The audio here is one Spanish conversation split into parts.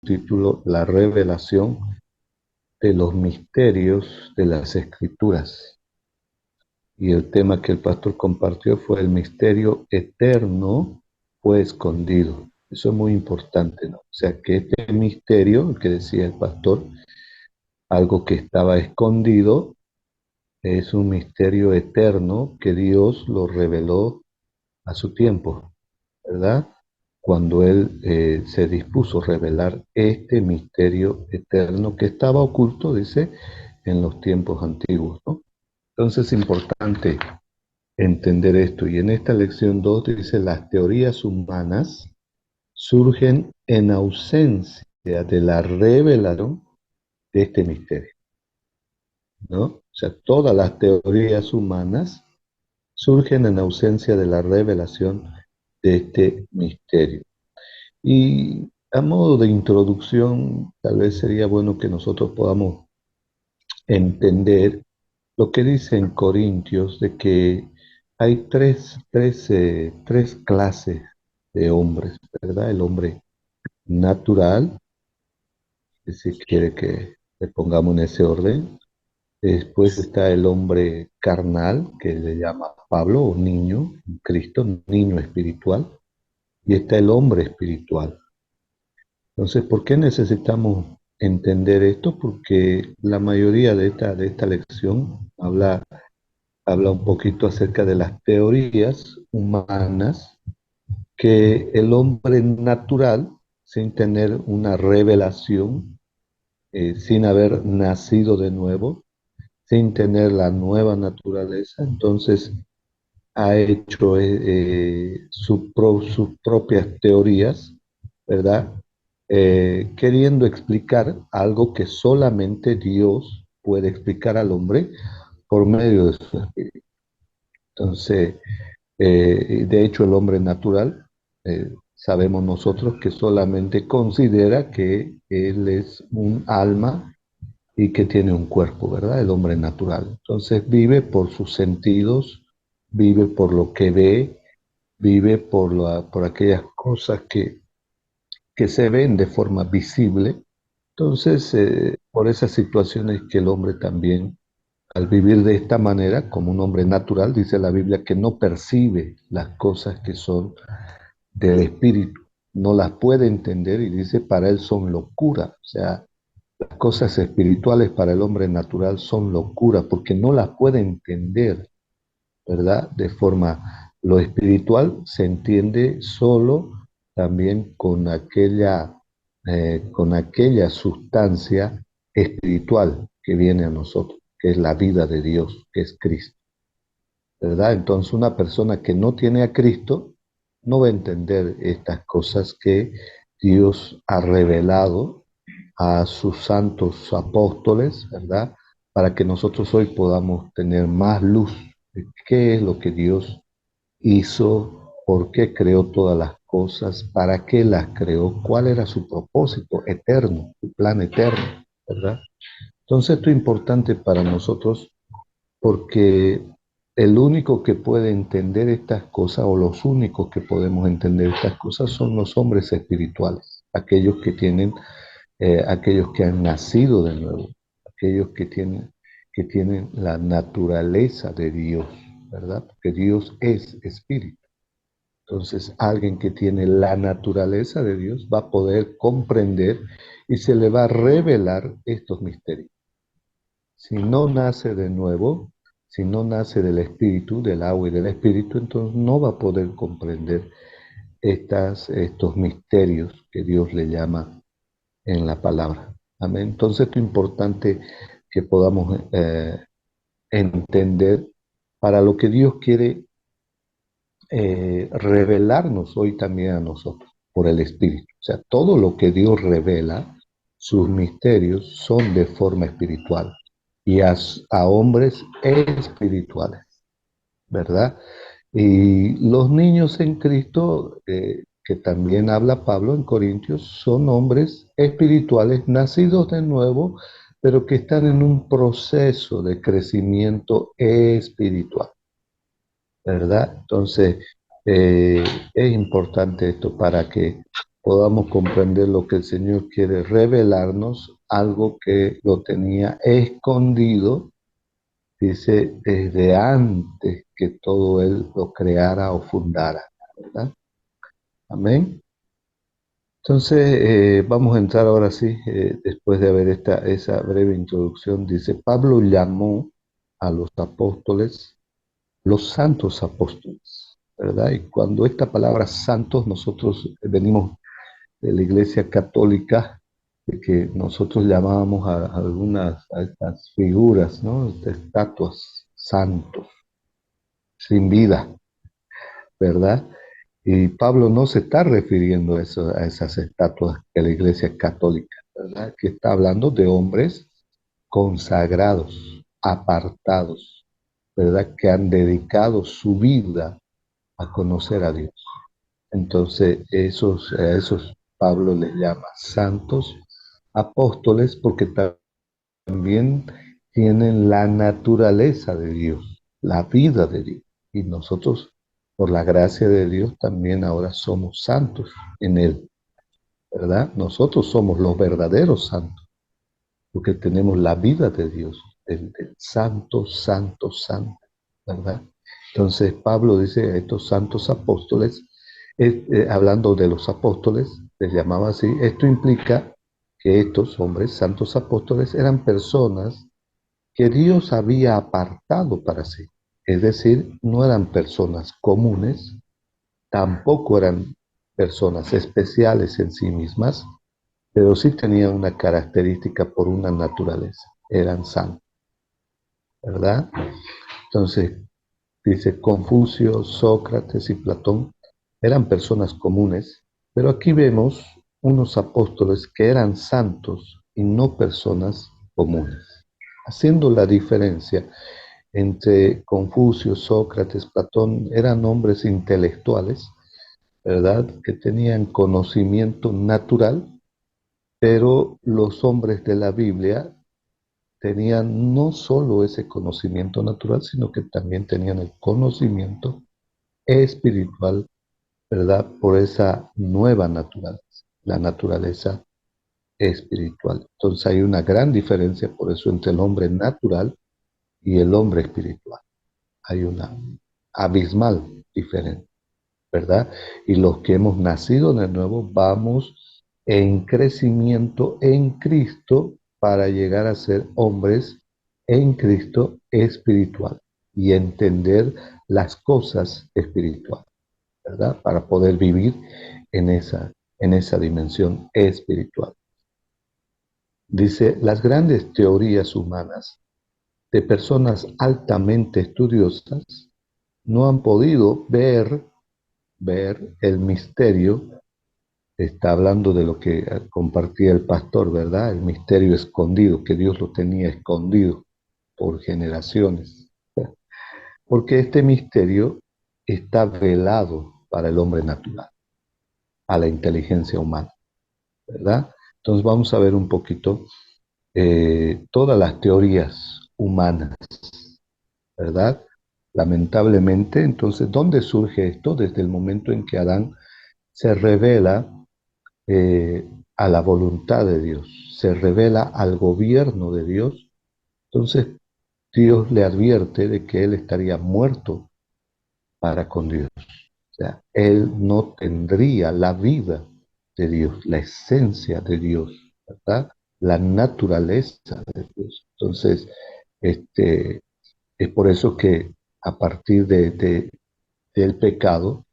título La revelación de los misterios de las Escrituras. Y el tema que el pastor compartió fue el misterio eterno fue escondido. Eso es muy importante, ¿no? O sea, que este misterio, el que decía el pastor, algo que estaba escondido, es un misterio eterno que Dios lo reveló a su tiempo, ¿verdad? Cuando Él se dispuso a revelar este misterio eterno que estaba oculto, dice, en los tiempos antiguos, ¿no? Entonces es importante entender esto. Y en esta lección 2 dice, las teorías humanas surgen en ausencia de la revelación de este misterio, ¿no? O sea, todas las teorías humanas surgen en ausencia de la revelación de este misterio. Y a modo de introducción, tal vez sería bueno que nosotros podamos entender lo que dice en Corintios de que hay tres clases de hombres, ¿verdad? El hombre natural, si quiere que le pongamos en ese orden. Después está el hombre carnal, que le llama Pablo, o niño, Cristo, niño espiritual. Y está el hombre espiritual. Entonces, ¿por qué necesitamos entender esto? Porque la mayoría de esta lección habla un poquito acerca de las teorías humanas que el hombre natural, sin tener una revelación, sin haber nacido de nuevo, sin tener la nueva naturaleza, entonces ha hecho sus propias teorías, ¿verdad? Queriendo explicar algo que solamente Dios puede explicar al hombre por medio de su espíritu. Entonces, de hecho, el hombre natural, sabemos nosotros que solamente considera que él es un alma y que tiene un cuerpo, ¿verdad? El hombre natural. Entonces vive por sus sentidos, vive por lo que ve, vive por aquellas cosas que se ven de forma visible. Entonces, por esas situaciones que el hombre también, al vivir de esta manera, como un hombre natural, dice la Biblia que no percibe las cosas que son del espíritu, no las puede entender y dice, para él son locura. O sea, las cosas espirituales para el hombre natural son locura porque no las puede entender, ¿verdad? De forma, lo espiritual se entiende solo también con aquella sustancia espiritual que viene a nosotros, que es la vida de Dios, que es Cristo, ¿verdad? Entonces una persona que no tiene a Cristo no va a entender estas cosas que Dios ha revelado a sus santos apóstoles, ¿verdad? Para que nosotros hoy podamos tener más luz de qué es lo que Dios hizo, por qué creó todas las cosas, para qué las creó, cuál era su propósito eterno, su plan eterno, ¿verdad? Entonces esto es importante para nosotros porque el único que puede entender estas cosas, o los únicos que podemos entender estas cosas, son los hombres espirituales, aquellos que han nacido de nuevo, aquellos que tienen la naturaleza de Dios, ¿verdad? Porque Dios es espíritu. Entonces, alguien que tiene la naturaleza de Dios va a poder comprender y se le va a revelar estos misterios. Si no nace de nuevo, si no nace del espíritu, del agua y del espíritu, entonces no va a poder comprender estos misterios que Dios le llama en la palabra. Amén. Entonces es importante que podamos entender para lo que Dios quiere revelarnos hoy también a nosotros por el Espíritu. O sea, todo lo que Dios revela, sus misterios son de forma espiritual y a hombres espirituales, ¿verdad? Y los niños en Cristo, que también habla Pablo en Corintios, son hombres espirituales nacidos de nuevo, pero que están en un proceso de crecimiento espiritual, ¿verdad? Entonces, es importante esto para que podamos comprender lo que el Señor quiere revelarnos, algo que lo tenía escondido, dice, desde antes que todo Él lo creara o fundara, ¿verdad? Amén. Entonces, vamos a entrar ahora sí, después de haber esa breve introducción, dice, Pablo llamó a los apóstoles los santos apóstoles, ¿verdad? Y cuando esta palabra santos, nosotros venimos de la Iglesia Católica, de que nosotros llamábamos a algunas, a estas figuras, ¿no? De estatuas, santos, sin vida, ¿verdad? Y Pablo no se está refiriendo a, eso, a esas estatuas de la Iglesia Católica, ¿verdad? Que está hablando de hombres consagrados, apartados, ¿verdad? Que han dedicado su vida a conocer a Dios. Entonces, a esos Pablo les llama santos apóstoles porque también tienen la naturaleza de Dios, la vida de Dios. Y nosotros, por la gracia de Dios, también ahora somos santos en Él, ¿verdad? Nosotros somos los verdaderos santos, porque tenemos la vida de Dios, del santo, santo, santo, ¿verdad? Entonces Pablo dice a estos santos apóstoles, hablando de los apóstoles, les llamaba así, esto implica que estos hombres, santos apóstoles, eran personas que Dios había apartado para sí. Es decir, no eran personas comunes, tampoco eran personas especiales en sí mismas, pero sí tenían una característica por una naturaleza, eran santos, ¿verdad? Entonces, dice Confucio, Sócrates y Platón eran personas comunes, pero aquí vemos unos apóstoles que eran santos y no personas comunes, haciendo la diferencia entre Confucio, Sócrates, Platón, eran hombres intelectuales, ¿verdad? Que tenían conocimiento natural, pero los hombres de la Biblia tenían no solo ese conocimiento natural, sino que también tenían el conocimiento espiritual, ¿verdad? Por esa nueva naturaleza, la naturaleza espiritual. Entonces hay una gran diferencia por eso entre el hombre natural y el hombre espiritual. Hay una abismal diferencia, ¿verdad? Y los que hemos nacido de nuevo vamos en crecimiento en Cristo para llegar a ser hombres en Cristo espiritual y entender las cosas espirituales, ¿verdad? Para poder vivir en esa dimensión espiritual. Dice, las grandes teorías humanas de personas altamente estudiosas no han podido ver el misterio. Está hablando de lo que compartía el pastor, ¿verdad? El misterio escondido, que Dios lo tenía escondido por generaciones. Porque este misterio está velado para el hombre natural, a la inteligencia humana, ¿verdad? Entonces vamos a ver un poquito todas las teorías humanas, ¿verdad? Lamentablemente, entonces, ¿dónde surge esto? Desde el momento en que Adán se revela a la voluntad de Dios, se revela al gobierno de Dios, entonces Dios le advierte de que él estaría muerto para con Dios. O sea, él no tendría la vida de Dios, la esencia de Dios, ¿verdad? La naturaleza de Dios. Entonces, este, es por eso que a partir del pecado,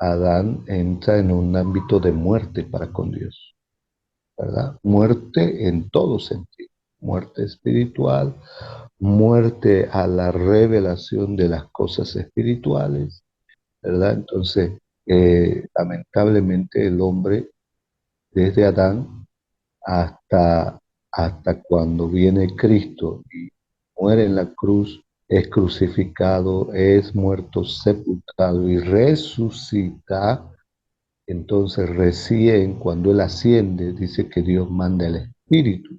Adán entra en un ámbito de muerte para con Dios, ¿verdad? Muerte en todo sentido, muerte espiritual, muerte a la revelación de las cosas espirituales, ¿verdad? Entonces, lamentablemente el hombre, desde Adán hasta, hasta cuando viene Cristo y muere en la cruz, es crucificado, es muerto, sepultado y resucita. Entonces recién cuando Él asciende, dice que Dios manda el Espíritu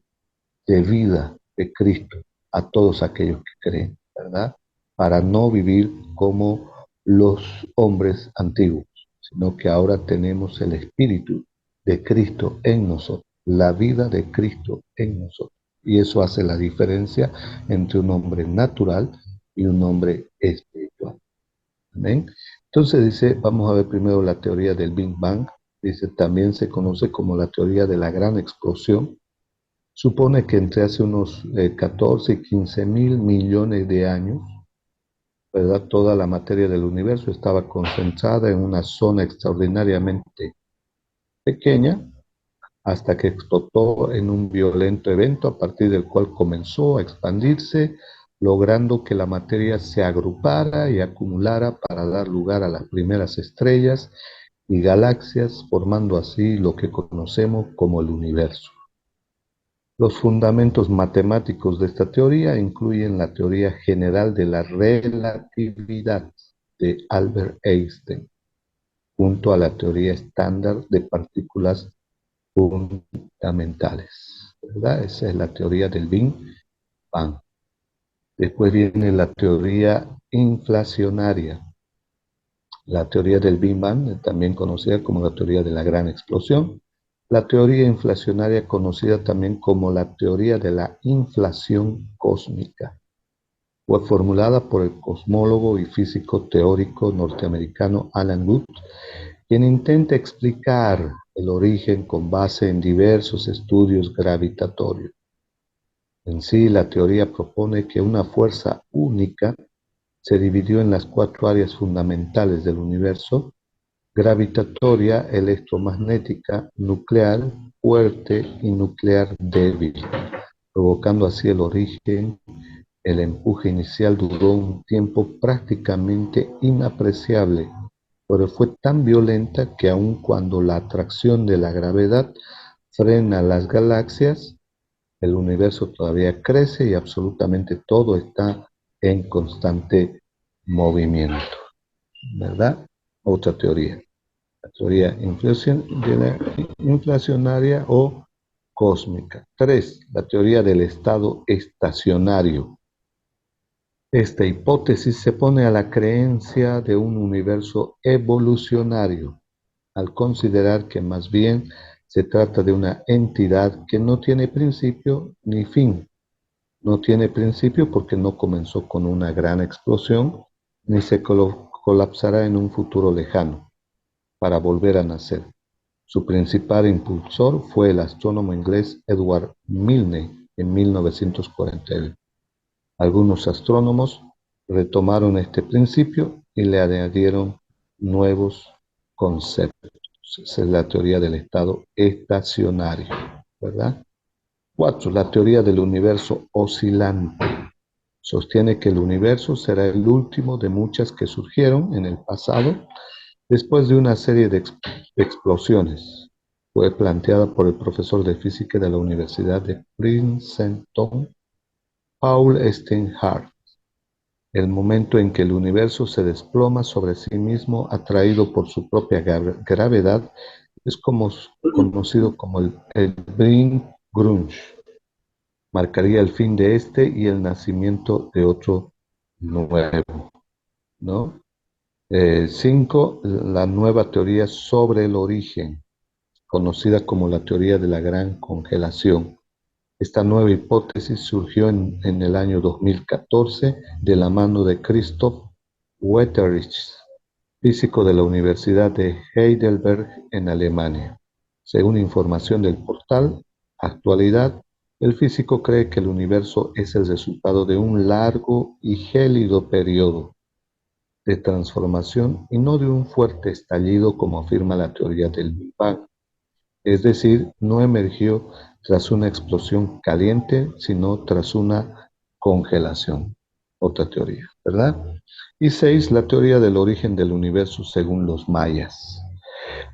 de vida de Cristo a todos aquellos que creen, ¿verdad? Para no vivir como los hombres antiguos, sino que ahora tenemos el Espíritu de Cristo en nosotros, la vida de Cristo en nosotros. Y eso hace la diferencia entre un hombre natural y un hombre espiritual. Amén. Entonces dice, vamos a ver primero la teoría del Big Bang. Dice, también se conoce como la teoría de la gran explosión. Supone que entre hace unos 14 y 15 mil millones de años, ¿verdad? Toda la materia del universo estaba concentrada en una zona extraordinariamente pequeña hasta que explotó en un violento evento a partir del cual comenzó a expandirse, logrando que la materia se agrupara y acumulara para dar lugar a las primeras estrellas y galaxias, formando así lo que conocemos como el universo. Los fundamentos matemáticos de esta teoría incluyen la teoría general de la relatividad de Albert Einstein, junto a la teoría estándar de partículas fundamentales, ¿verdad? Esa es la teoría del Big Bang. Después viene la teoría inflacionaria. La teoría del Big Bang, también conocida como la teoría de la gran explosión. La teoría inflacionaria, conocida también como la teoría de la inflación cósmica, fue formulada por el cosmólogo y físico teórico norteamericano Alan Guth, quien intenta explicar el origen con base en diversos estudios gravitatorios. En sí, la teoría propone que una fuerza única se dividió en las cuatro áreas fundamentales del universo: gravitatoria, electromagnética, nuclear fuerte y nuclear débil, provocando así el origen. El empuje inicial duró un tiempo prácticamente inapreciable, pero fue tan violenta que aun cuando la atracción de la gravedad frena las galaxias, el universo todavía crece y absolutamente todo está en constante movimiento, ¿verdad? Otra teoría, la teoría inflacionaria o cósmica. 3. La teoría del estado estacionario. Esta hipótesis se opone a la creencia de un universo evolucionario, al considerar que más bien se trata de una entidad que no tiene principio ni fin. No tiene principio porque no comenzó con una gran explosión, ni se colapsará en un futuro lejano, para volver a nacer. Su principal impulsor fue el astrónomo inglés Edward Milne en 1941. Algunos astrónomos retomaron este principio y le añadieron nuevos conceptos. Esa es la teoría del estado estacionario, ¿verdad? 4. La teoría del universo oscilante. Sostiene que el universo será el último de muchas que surgieron en el pasado después de una serie de explosiones. Fue planteada por el profesor de física de la Universidad de Princeton, Paul Steinhardt. El momento en que el universo se desploma sobre sí mismo, atraído por su propia gravedad, es conocido como el Big Crunch. Marcaría el fin de este y el nacimiento de otro nuevo, ¿no? 5. La nueva teoría sobre el origen, conocida como la teoría de la gran congelación. Esta nueva hipótesis surgió en el año 2014 de la mano de Christoph Wetterich, físico de la Universidad de Heidelberg en Alemania. Según información del portal Actualidad, el físico cree que el universo es el resultado de un largo y gélido periodo de transformación y no de un fuerte estallido como afirma la teoría del Big Bang. Es decir, no emergió tras una explosión caliente, sino tras una congelación. Otra teoría, ¿verdad? Y 6. La teoría del origen del universo según los mayas.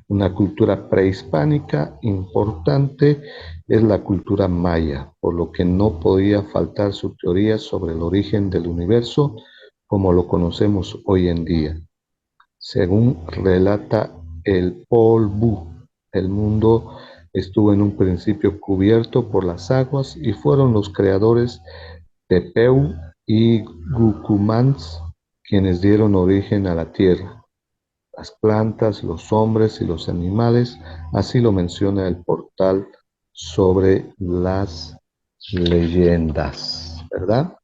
Una cultura prehispánica importante es la cultura maya, por lo que no podía faltar su teoría sobre el origen del universo como lo conocemos hoy en día. Según relata el Popol Vuh, el mundo estuvo en un principio cubierto por las aguas y fueron los creadores Tepeu y Gucumans quienes dieron origen a la tierra. las plantas, los hombres y los animales. Así lo menciona el portal sobre las leyendas, ¿verdad?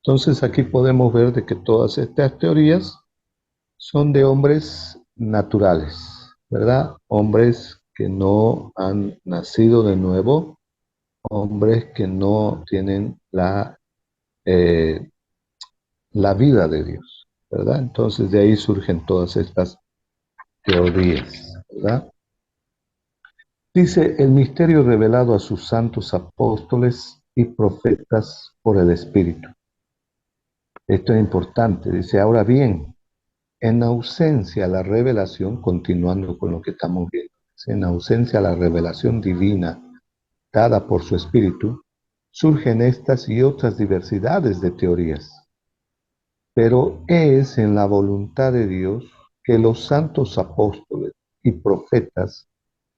Entonces aquí podemos ver de que todas estas teorías son de hombres naturales, ¿verdad? Hombres que no han nacido de nuevo, hombres que no tienen eh, la vida de Dios, ¿verdad? Entonces de ahí surgen todas estas teorías, ¿verdad? Dice, el misterio revelado a sus santos apóstoles y profetas por el Espíritu. Esto es importante. Dice, ahora bien, en ausencia a la revelación, continuando con lo que estamos viendo, en ausencia a la revelación divina dada por su Espíritu, surgen estas y otras diversidades de teorías. Pero es en la voluntad de Dios que los santos apóstoles y profetas,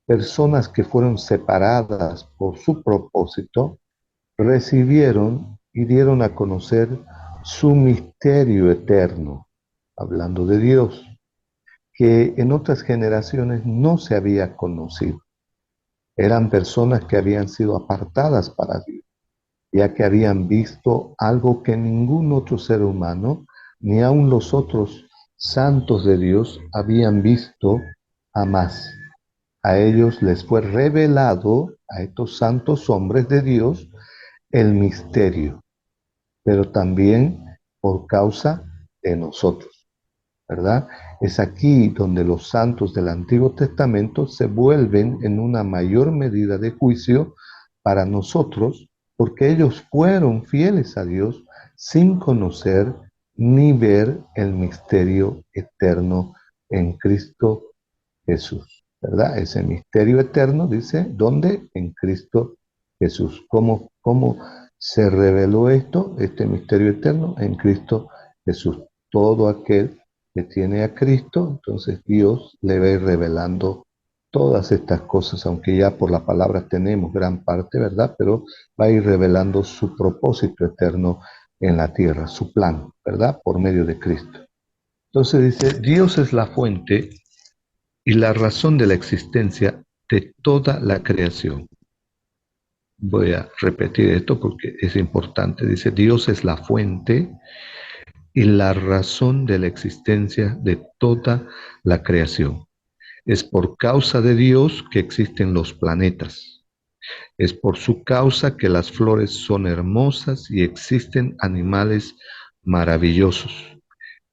personas que fueron separadas por su propósito, recibieron y dieron a conocer su misterio eterno, hablando de Dios, que en otras generaciones no se había conocido. Eran personas que habían sido apartadas para Dios, ya que habían visto algo que ningún otro ser humano, ni aun los otros santos de Dios, habían visto jamás. A ellos les fue revelado, a estos santos hombres de Dios, el misterio, pero también por causa de nosotros, ¿verdad? Es aquí donde los santos del Antiguo Testamento se vuelven en una mayor medida de juicio para nosotros, porque ellos fueron fieles a Dios sin conocer ni ver el misterio eterno en Cristo Jesús, ¿verdad? Ese misterio eterno, dice, ¿dónde? En Cristo Jesús. ¿Cómo se reveló esto, este misterio eterno? En Cristo Jesús. Todo aquel que tiene a Cristo, entonces Dios le va a ir revelando todas estas cosas, aunque ya por la palabra tenemos gran parte, ¿verdad? Pero va a ir revelando su propósito eterno en la tierra, su plan, ¿verdad? Por medio de Cristo. Entonces dice, Dios es la fuente y la razón de la existencia de toda la creación. Voy a repetir esto porque es importante. Dice, Dios es la fuente y la razón de la existencia de toda la creación. Es por causa de Dios que existen los planetas. Es por su causa que las flores son hermosas y existen animales maravillosos.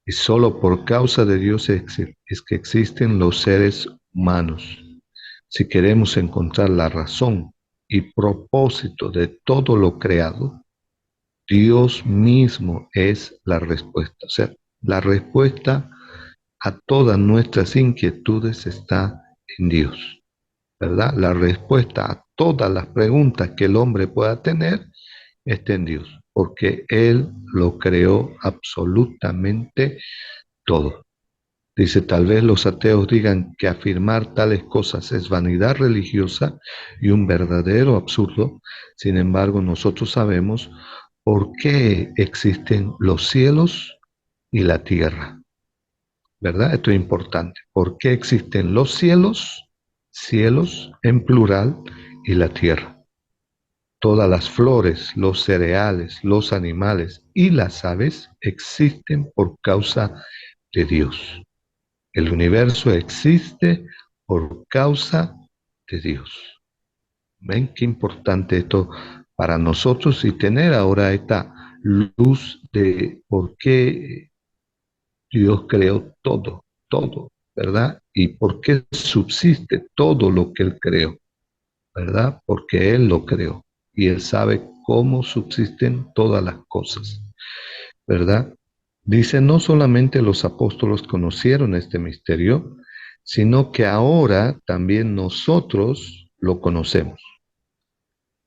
Y solo por causa de Dios es que existen los seres humanos. Si queremos encontrar la razón y propósito de todo lo creado, Dios mismo es la respuesta. O sea, la respuesta a todas nuestras inquietudes está en Dios, ¿verdad? La respuesta a todas las preguntas que el hombre pueda tener está en Dios, porque Él lo creó absolutamente todo. Dice, tal vez los ateos digan que afirmar tales cosas es vanidad religiosa y un verdadero absurdo. Sin embargo, nosotros sabemos por qué existen los cielos y la tierra, ¿verdad? Esto es importante. ¿Por qué existen los cielos, cielos en plural, y la tierra? Todas las flores, los cereales, los animales y las aves existen por causa de Dios. El universo existe por causa de Dios. ¿Ven qué importante esto para nosotros y tener ahora esta luz de por qué Dios creó todo, todo, ¿verdad? Y por qué subsiste todo lo que Él creó, ¿verdad? Porque Él lo creó y Él sabe cómo subsisten todas las cosas, ¿verdad? Dice, no solamente los apóstoles conocieron este misterio, sino que ahora también nosotros lo conocemos,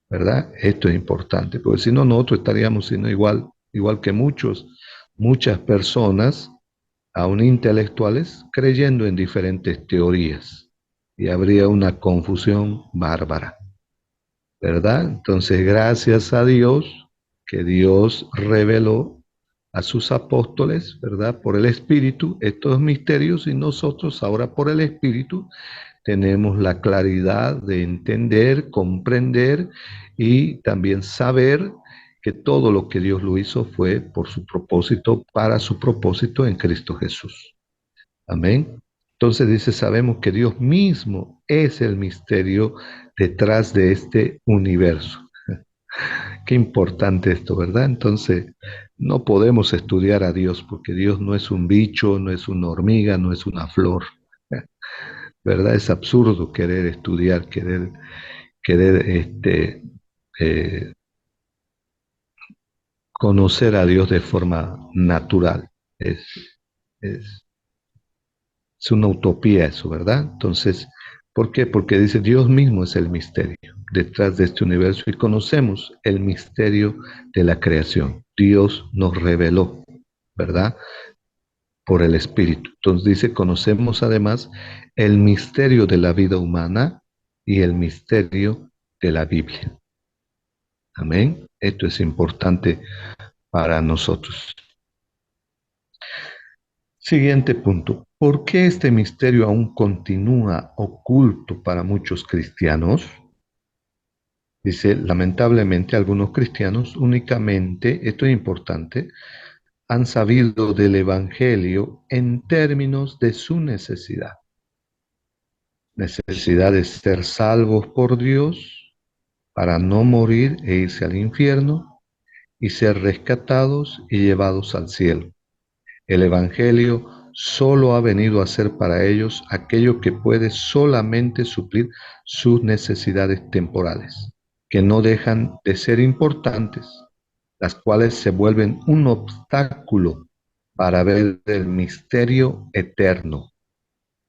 ¿verdad? Esto es importante, porque si no, nosotros estaríamos siendo igual que muchas personas, aún intelectuales, creyendo en diferentes teorías, y habría una confusión bárbara, ¿verdad? Entonces, gracias a Dios, que Dios reveló a sus apóstoles, ¿verdad? Por el Espíritu, estos misterios, y nosotros ahora por el Espíritu tenemos la claridad de entender, comprender y también saber que todo lo que Dios lo hizo fue por su propósito, para su propósito en Cristo Jesús. Amén. Entonces dice, sabemos que Dios mismo es el misterio detrás de este universo. Qué importante esto, ¿verdad? Entonces, no podemos estudiar a Dios porque Dios no es un bicho, no es una hormiga, no es una flor, ¿verdad? Es absurdo querer estudiar, querer eh, conocer a Dios de forma natural. Es, es, es una utopía eso, ¿verdad? Entonces, ¿por qué? Porque dice Dios mismo es el misterio detrás de este universo y conocemos el misterio de la creación. Dios nos reveló, ¿verdad? Por el Espíritu. Entonces dice, conocemos además el misterio de la vida humana y el misterio de la Biblia. Amén. Esto es importante para nosotros. Siguiente punto. ¿Por qué este misterio aún continúa oculto para muchos cristianos? Dice, lamentablemente algunos cristianos únicamente, esto es importante, han sabido del Evangelio en términos de su necesidad. Necesidad de ser salvos por Dios para no morir e irse al infierno y ser rescatados y llevados al cielo. El Evangelio solo ha venido a ser para ellos aquello que puede solamente suplir sus necesidades temporales, que no dejan de ser importantes, las cuales se vuelven un obstáculo para ver el misterio eterno,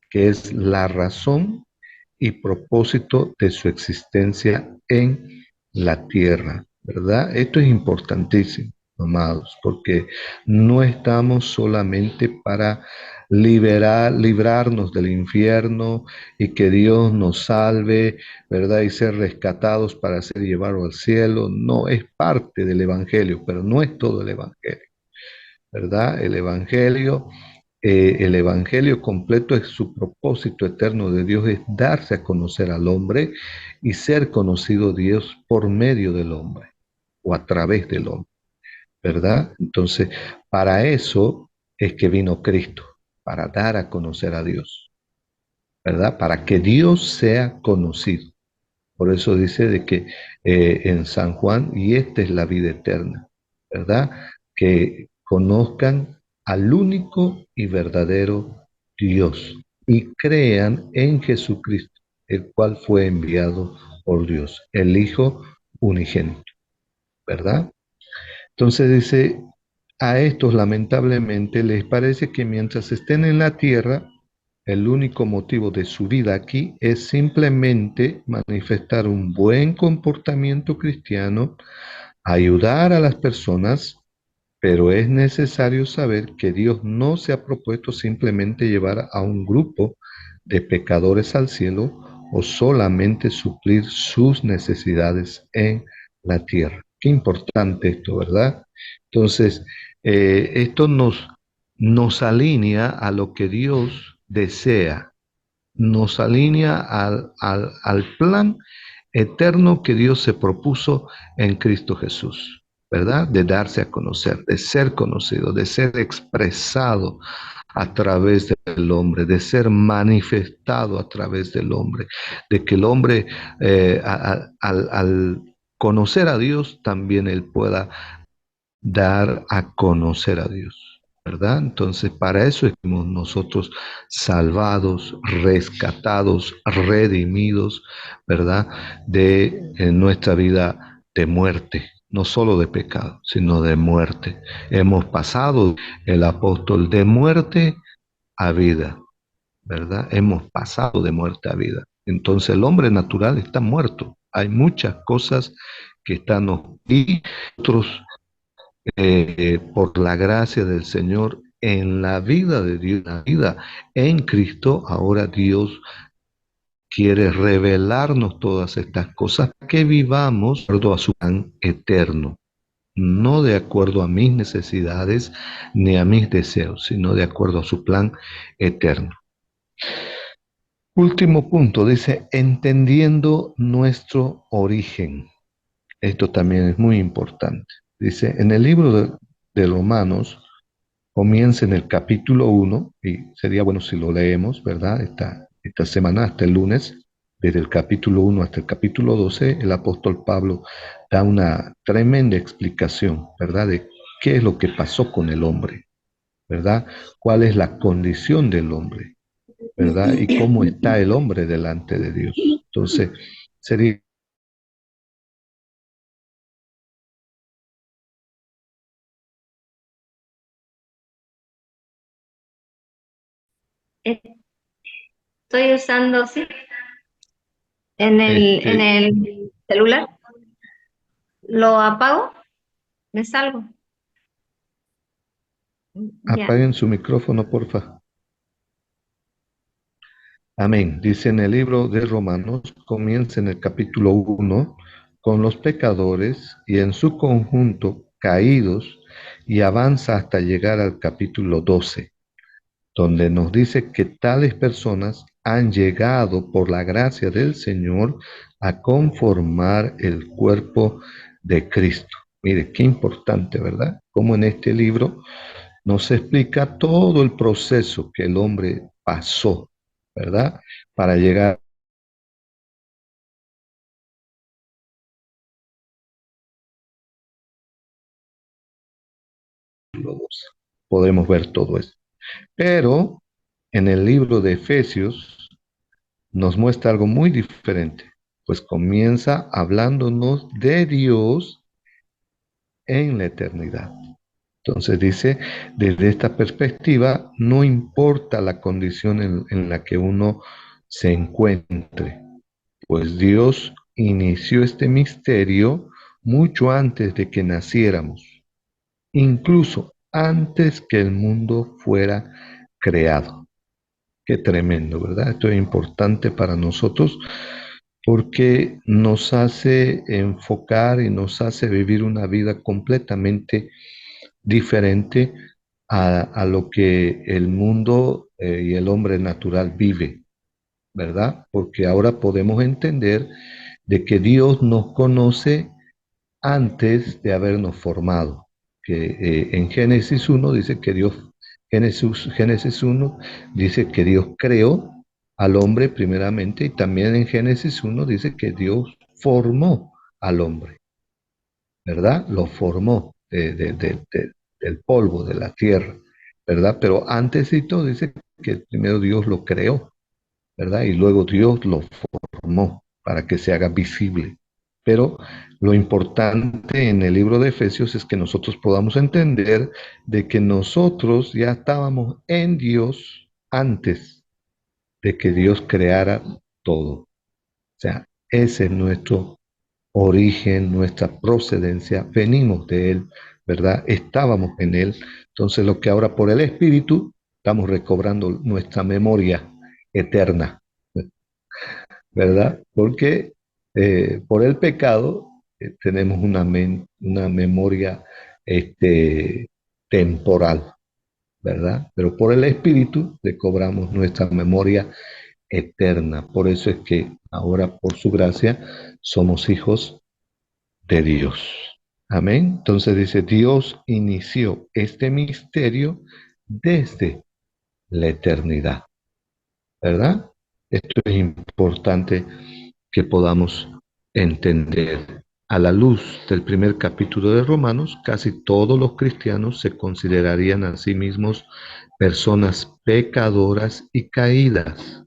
que es la razón y propósito de su existencia en la tierra, ¿verdad? Esto es importantísimo, amados, porque no estamos solamente para librarnos del infierno y que Dios nos salve, ¿verdad? Y ser rescatados para ser llevados al cielo. No, es parte del Evangelio, pero no es todo el Evangelio, ¿verdad? El Evangelio completo es su propósito eterno de Dios, es darse a conocer al hombre y ser conocido Dios por medio del hombre o a través del hombre, ¿verdad? Entonces, para eso es que vino Cristo, para dar a conocer a Dios, ¿verdad? Para que Dios sea conocido. Por eso dice de que en San Juan, y esta es la vida eterna, ¿verdad? Que conozcan al único y verdadero Dios y crean en Jesucristo, el cual fue enviado por Dios, el Hijo unigénito, ¿verdad? Entonces dice, a estos lamentablemente les parece que mientras estén en la tierra, el único motivo de su vida aquí es simplemente manifestar un buen comportamiento cristiano, ayudar a las personas, pero es necesario saber que Dios no se ha propuesto simplemente llevar a un grupo de pecadores al cielo o solamente suplir sus necesidades en la tierra. Qué importante esto, ¿verdad? Entonces, esto nos alinea a lo que Dios desea, nos alinea al plan eterno que Dios se propuso en Cristo Jesús, ¿verdad? De darse a conocer, de ser conocido, de ser expresado a través del hombre, de ser manifestado a través del hombre, de que el hombre al conocer a Dios también él pueda dar a conocer a Dios, ¿verdad? Entonces, para eso estamos nosotros salvados, rescatados, redimidos, ¿verdad? De nuestra vida de muerte, no solo de pecado, sino de muerte. Hemos pasado, el apóstol, de muerte a vida, ¿verdad? Hemos pasado de muerte a vida. Entonces, el hombre natural está muerto. Hay muchas cosas que están y otros por la gracia del Señor en la vida de Dios, en la vida en Cristo, ahora Dios quiere revelarnos todas estas cosas que vivamos a su plan eterno, no de acuerdo a mis necesidades ni a mis deseos, sino de acuerdo a su plan eterno. Último punto, dice, entendiendo nuestro origen. Esto también es muy importante. Dice, en el libro de Romanos, comienza en el capítulo 1, y sería bueno si lo leemos, ¿verdad? Esta semana, hasta el lunes, desde el capítulo 1 hasta el capítulo 12, el apóstol Pablo da una tremenda explicación, ¿verdad? De qué es lo que pasó con el hombre, ¿verdad? ¿Cuál es la condición del hombre, ¿verdad? Y cómo está el hombre delante de Dios. Entonces, sería Estoy usando, sí, en este, el celular. Lo apago, me salgo. Ya. apaguen su micrófono, porfa. Amén. Dice en el libro de Romanos, comienza en el capítulo 1 con los pecadores y en su conjunto caídos y avanza hasta llegar al capítulo 12, donde nos dice que tales personas han llegado por la gracia del Señor a conformar el cuerpo de Cristo. Mire, qué importante, ¿verdad? Como en este libro nos explica todo el proceso que el hombre pasó, ¿verdad? Para llegar a los 12. Podremos ver todo eso. Pero en el libro de Efesios nos muestra algo muy diferente, pues comienza hablándonos de Dios en la eternidad. Entonces dice, desde esta perspectiva, no importa la condición en la que uno se encuentre, pues Dios inició este misterio mucho antes de que naciéramos, incluso antes que el mundo fuera creado. Qué tremendo, ¿verdad? Esto es importante para nosotros porque nos hace enfocar y nos hace vivir una vida completamente diferente a lo que el mundo y el hombre natural vive, ¿verdad? Porque ahora podemos entender de que Dios nos conoce antes de habernos formado. Que en Génesis 1 dice que Génesis 1 dice que Dios creó al hombre primeramente y también en Génesis 1 dice que Dios formó al hombre, ¿verdad? Lo formó del polvo, de la tierra, ¿verdad? Pero antes de todo dice que primero Dios lo creó, ¿verdad? Y luego Dios lo formó para que se haga visible. Pero lo importante en el libro de Efesios es que nosotros podamos entender de que nosotros ya estábamos en Dios antes de que Dios creara todo. O sea, ese es nuestro origen, nuestra procedencia, venimos de Él, ¿verdad? Estábamos en Él. Entonces lo que ahora por el Espíritu estamos recobrando nuestra memoria eterna, ¿verdad? Porque por el pecado tenemos una memoria este, temporal, ¿verdad? Pero por el Espíritu recobramos nuestra memoria eterna. Por eso es que ahora, por su gracia, somos hijos de Dios. Amén. Entonces dice, Dios inició este misterio desde la eternidad, ¿verdad? Esto es importante que podamos entender. A la luz del primer capítulo de Romanos, casi todos los cristianos se considerarían a sí mismos personas pecadoras y caídas.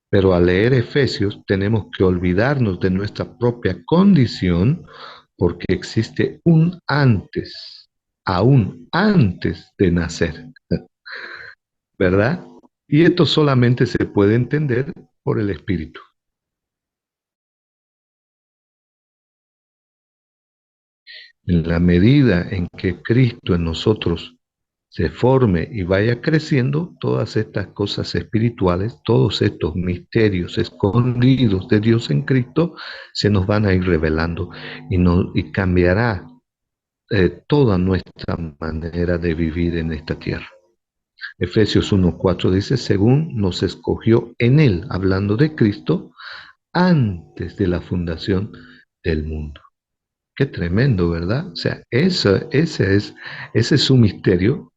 Pero al leer Efesios tenemos que olvidarnos de nuestra propia condición porque existe un antes, aún antes de nacer, ¿verdad? Y esto solamente se puede entender por el Espíritu. En la medida en que Cristo en nosotros se forme y vaya creciendo, todas estas cosas espirituales, todos estos misterios escondidos de Dios en Cristo, se nos van a ir revelando y cambiará toda nuestra manera de vivir en esta tierra. Efesios 1:4 dice, según nos escogió en Él, hablando de Cristo, antes de la fundación del mundo. Qué tremendo, ¿verdad? O sea, ese es su misterio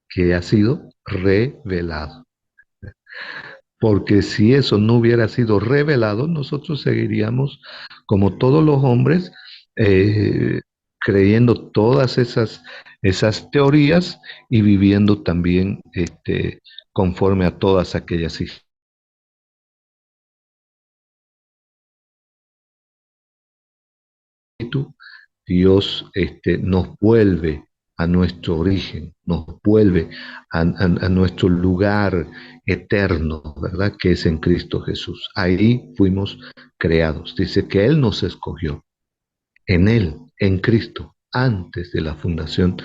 que ha sido revelado. Porque si eso no hubiera sido revelado, nosotros seguiríamos, como todos los hombres, creyendo todas esas teorías y viviendo también conforme a todas aquellas espíritus. Dios nos vuelve a nuestro origen, nos vuelve a nuestro lugar eterno, ¿verdad? Que es en Cristo Jesús. Ahí fuimos creados. Dice que Él nos escogió, en Él, en Cristo, antes de la fundación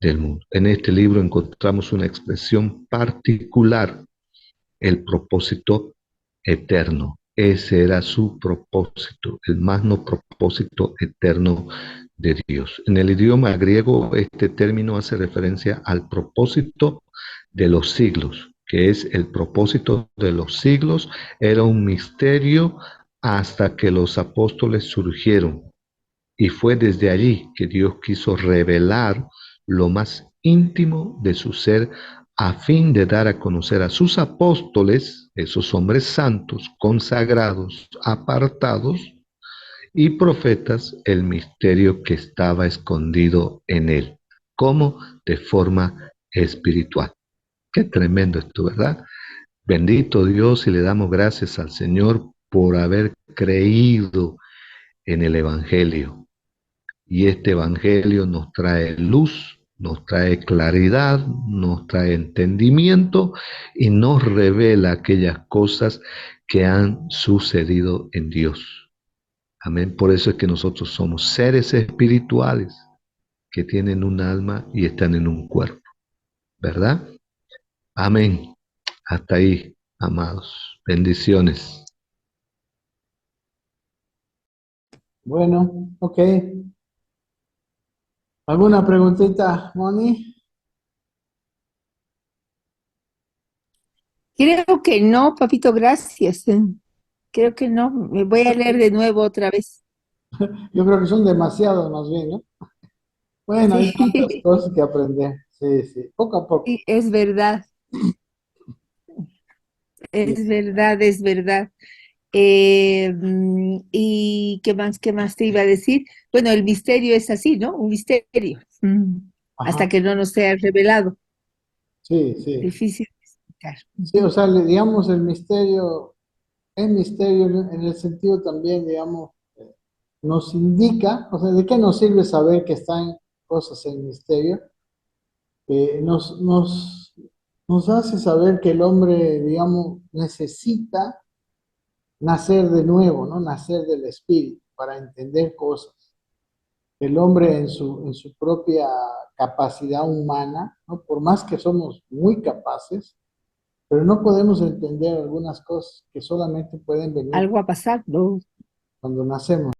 del mundo. En este libro encontramos una expresión particular, el propósito eterno. Ese era su propósito, el magno propósito eterno de Dios. En el idioma griego, este término hace referencia al propósito de los siglos, que es el propósito de los siglos, era un misterio hasta que los apóstoles surgieron. Y fue desde allí que Dios quiso revelar lo más íntimo de su ser a fin de dar a conocer a sus apóstoles, esos hombres santos, consagrados, apartados, y profetas, el misterio que estaba escondido en él, como de forma espiritual. Qué tremendo esto, ¿verdad? Bendito Dios y le damos gracias al Señor por haber creído en el Evangelio. Y este Evangelio nos trae luz, nos trae claridad, nos trae entendimiento y nos revela aquellas cosas que han sucedido en Dios. Amén. Por eso es que nosotros somos seres espirituales que tienen un alma y están en un cuerpo, ¿verdad? Amén. Hasta ahí, amados. Bendiciones. Bueno, ok. ¿Alguna preguntita, Moni? Creo que no, papito, gracias. Creo que no. Me voy a leer de nuevo otra vez. Yo creo que son demasiados más bien, ¿no? Bueno, hay tantas Sí, cosas que aprender. Sí, sí, poco a poco. sí, es verdad, Bien. es verdad, es verdad. ¿Y qué más te iba a decir? Bueno, el misterio es así, ¿no? Un misterio. Hasta Ajá, que no nos sea revelado. sí, sí. Difícil de explicar. Sí, o sea, digamos, el misterio es misterio en el sentido también, digamos, nos indica, o sea, ¿de qué nos sirve saber que están cosas en misterio? Nos hace saber que el hombre, digamos, necesita nacer de nuevo, ¿no? Nacer del espíritu para entender cosas. El hombre en su propia capacidad humana, ¿no? Por más que somos muy capaces, pero no podemos entender algunas cosas que solamente pueden venir Algo ha pasado. cuando nacemos.